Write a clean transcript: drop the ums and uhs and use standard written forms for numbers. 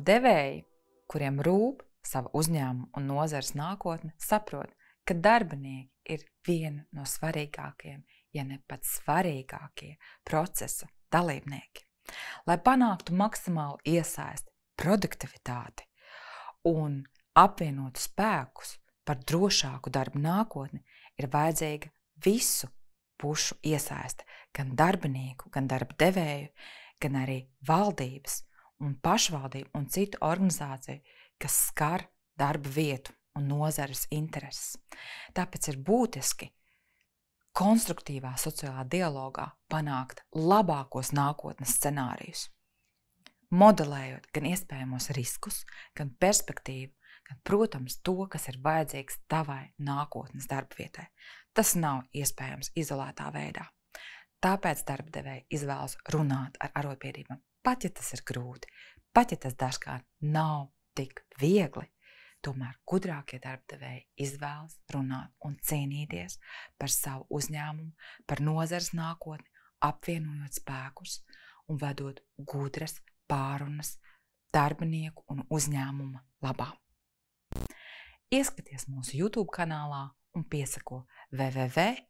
devēji, kuriem rūp sava uzņēmuma un nozares nākotne, saprot, ka darbinieki ir viena no svarīgākajiem, ja ne pat svarīgākie procesa dalībnieki. Lai panāktu maksimālu iesaisti, produktivitāti un apvienotu spēkus par drošāku darba nākotni, ir vajadzīga visu pušu iesaiste, gan darbinieku, gan darba devēju, gan arī valdības un pašvaldību un citu organizāciju, kas skar darba vietu un nozares intereses. Tāpēc ir būtiski konstruktīvā sociālā dialogā panākt labākos nākotnes scenārijus, modelējot gan iespējamos riskus, gan perspektīvu, gan, protams, to, kas ir vajadzīgs tavai nākotnes darba vietai. Tas nav iespējams izolētā veidā. Tāpēc darba devēji izvēlas runāt ar arotbiedrībām, pat ja tas ir grūti, pat ja tas dažkārt nav tik viegli. Tomēr gudrākie darbdevēji izvēlas runāt un cīnīties par savu uzņēmumu, par nozares nākotni, apvienojot spēkus un vedot gudras pārunas darbinieku un uzņēmuma labā. Ieskaties mūsu YouTube kanālā un piesako www.lsab.lv